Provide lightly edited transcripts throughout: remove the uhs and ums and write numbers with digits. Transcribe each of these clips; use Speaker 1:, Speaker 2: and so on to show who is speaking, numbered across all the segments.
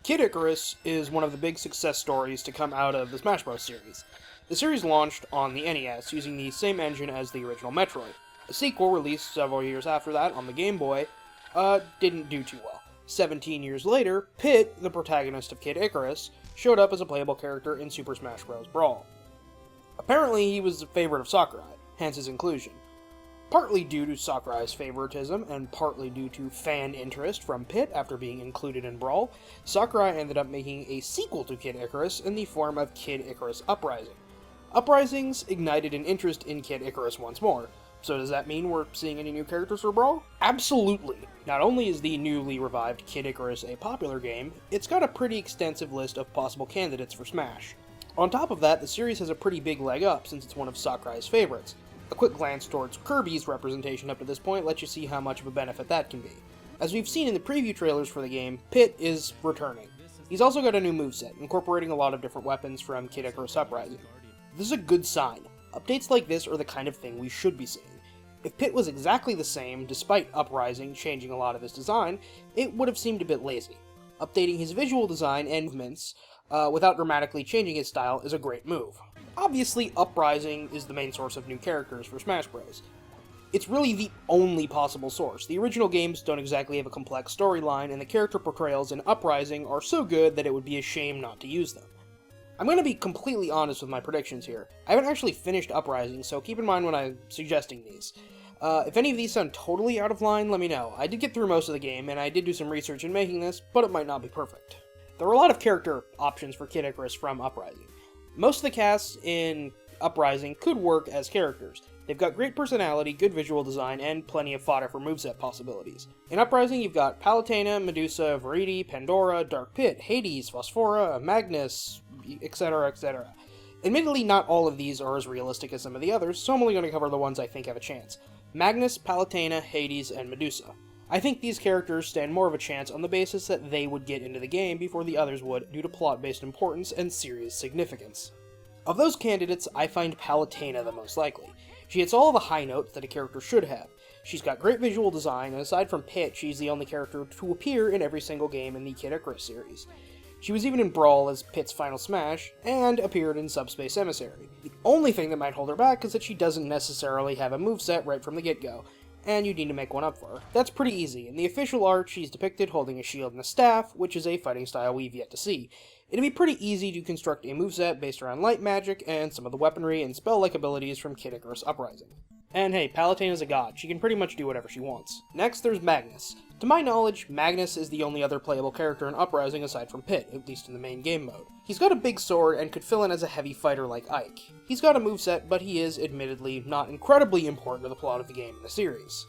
Speaker 1: Kid Icarus is one of the big success stories to come out of the Smash Bros. Series. The series launched on the NES using the same engine as the original Metroid. A sequel released several years after that on the Game Boy didn't do too well. 17 years later, Pit, the protagonist of Kid Icarus, showed up as a playable character in Super Smash Bros. Brawl. Apparently, he was a favorite of Sakurai, hence his inclusion. Partly due to Sakurai's favoritism, and partly due to fan interest from Pit after being included in Brawl, Sakurai ended up making a sequel to Kid Icarus in the form of Kid Icarus Uprising. Uprisings ignited an interest in Kid Icarus once more. So does that mean we're seeing any new characters for Brawl? Absolutely! Not only is the newly revived Kid Icarus a popular game, it's got a pretty extensive list of possible candidates for Smash. On top of that, the series has a pretty big leg up since it's one of Sakurai's favorites. A quick glance towards Kirby's representation up to this point lets you see how much of a benefit that can be. As we've seen in the preview trailers for the game, Pit is returning. He's also got a new moveset, incorporating a lot of different weapons from Kid Icarus Uprising. This is a good sign. Updates like this are the kind of thing we should be seeing. If Pit was exactly the same, despite Uprising changing a lot of his design, it would have seemed a bit lazy. Updating his visual design and movements without dramatically changing his style is a great move. Obviously, Uprising is the main source of new characters for Smash Bros. It's really the only possible source. The original games don't exactly have a complex storyline, and the character portrayals in Uprising are so good that it would be a shame not to use them. I'm going to be completely honest with my predictions here. I haven't actually finished Uprising, so keep in mind when I'm suggesting these. If any of these sound totally out of line, let me know. I did get through most of the game, and I did do some research in making this, but it might not be perfect. There are a lot of character options for Kid Icarus from Uprising. Most of the casts in Uprising could work as characters. They've got great personality, good visual design, and plenty of fodder for moveset possibilities. In Uprising, you've got Palutena, Medusa, Veridi, Pandora, Dark Pit, Hades, Phosphora, Magnus, etc., etc. Admittedly, not all of these are as realistic as some of the others, so I'm only going to cover the ones I think have a chance. Magnus, Palutena, Hades, and Medusa. I think these characters stand more of a chance on the basis that they would get into the game before the others would due to plot-based importance and series significance. Of those candidates, I find Palutena the most likely. She hits all the high notes that a character should have. She's got great visual design, and aside from Pit, she's the only character to appear in every single game in the Kid Icarus series. She was even in Brawl as Pit's final smash, and appeared in Subspace Emissary. The only thing that might hold her back is that she doesn't necessarily have a moveset right from the get-go, and you need to make one up for her. That's pretty easy. In the official art, she's depicted holding a shield and a staff, which is a fighting style we've yet to see. It'd be pretty easy to construct a moveset based around light magic and some of the weaponry and spell-like abilities from Kid Icarus Uprising. And hey, Palutena's a god. She can pretty much do whatever she wants. Next, there's Magnus. To my knowledge, Magnus is the only other playable character in Uprising aside from Pit, at least in the main game mode. He's got a big sword and could fill in as a heavy fighter like Ike. He's got a moveset, but he is, admittedly, not incredibly important to the plot of the game in the series.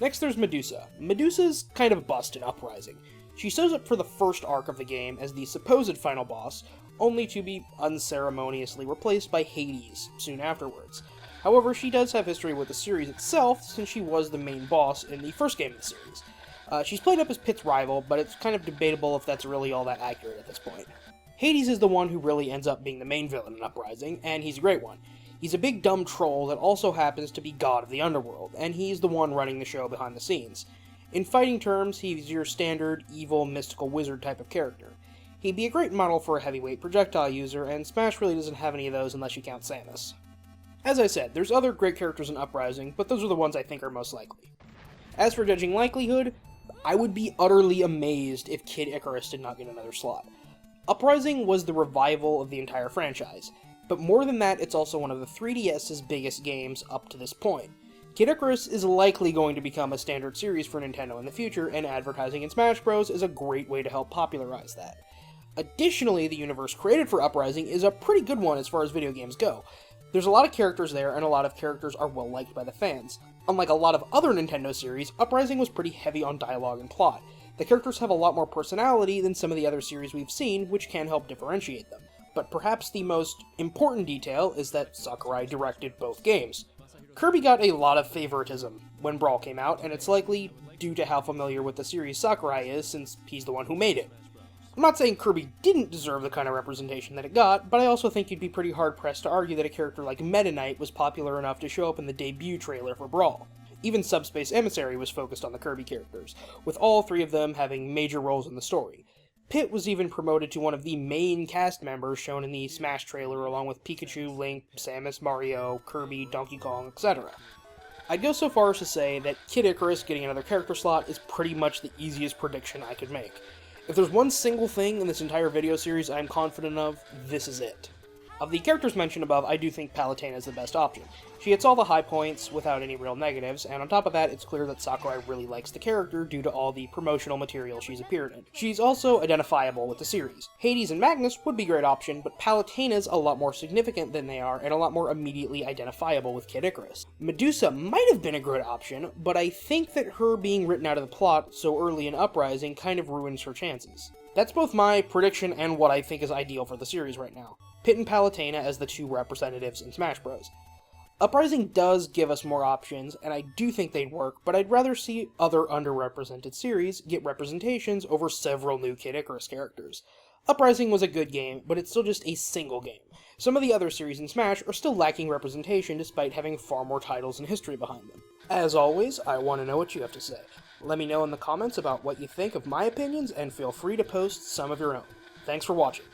Speaker 1: Next, there's Medusa. Medusa's kind of bust in Uprising. She shows up for the first arc of the game as the supposed final boss, only to be unceremoniously replaced by Hades soon afterwards. However, she does have history with the series itself, since she was the main boss in the first game of the series. She's played up as Pit's rival, but it's kind of debatable if that's really all that accurate at this point. Hades is the one who really ends up being the main villain in Uprising, and he's a great one. He's a big dumb troll that also happens to be god of the underworld, and he's the one running the show behind the scenes. In fighting terms, he's your standard, evil, mystical wizard type of character. He'd be a great model for a heavyweight projectile user, and Smash really doesn't have any of those unless you count Samus. As I said, there's other great characters in Uprising, but those are the ones I think are most likely. As for judging likelihood, I would be utterly amazed if Kid Icarus did not get another slot. Uprising was the revival of the entire franchise, but more than that, it's also one of the 3DS's biggest games up to this point. Kid Icarus is likely going to become a standard series for Nintendo in the future, and advertising in Smash Bros. Is a great way to help popularize that. Additionally, the universe created for Uprising is a pretty good one as far as video games go. There's a lot of characters there, and a lot of characters are well liked by the fans. Unlike a lot of other Nintendo series, Uprising was pretty heavy on dialogue and plot. The characters have a lot more personality than some of the other series we've seen, which can help differentiate them. But perhaps the most important detail is that Sakurai directed both games. Kirby got a lot of favoritism when Brawl came out, and it's likely due to how familiar with the series Sakurai is, since he's the one who made it. I'm not saying Kirby didn't deserve the kind of representation that it got, but I also think you'd be pretty hard-pressed to argue that a character like Meta Knight was popular enough to show up in the debut trailer for Brawl. Even Subspace Emissary was focused on the Kirby characters, with all three of them having major roles in the story. Pit was even promoted to one of the main cast members shown in the Smash trailer, along with Pikachu, Link, Samus, Mario, Kirby, Donkey Kong, etc. I'd go so far as to say that Kid Icarus getting another character slot is pretty much the easiest prediction I could make. If there's one single thing in this entire video series I'm confident of, this is it. Of the characters mentioned above, I do think Palutena is the best option. She hits all the high points without any real negatives, and on top of that, it's clear that Sakurai really likes the character due to all the promotional material she's appeared in. She's also identifiable with the series. Hades and Magnus would be a great option, but Palutena's a lot more significant than they are, and a lot more immediately identifiable with Kid Icarus. Medusa might have been a good option, but I think that her being written out of the plot so early in Uprising kind of ruins her chances. That's both my prediction and what I think is ideal for the series right now. Pit and Palutena as the two representatives in Smash Bros. Uprising does give us more options, and I do think they'd work, but I'd rather see other underrepresented series get representations over several new Kid Icarus characters. Uprising was a good game, but it's still just a single game. Some of the other series in Smash are still lacking representation despite having far more titles and history behind them. As always, I want to know what you have to say. Let me know in the comments about what you think of my opinions, and feel free to post some of your own. Thanks for watching.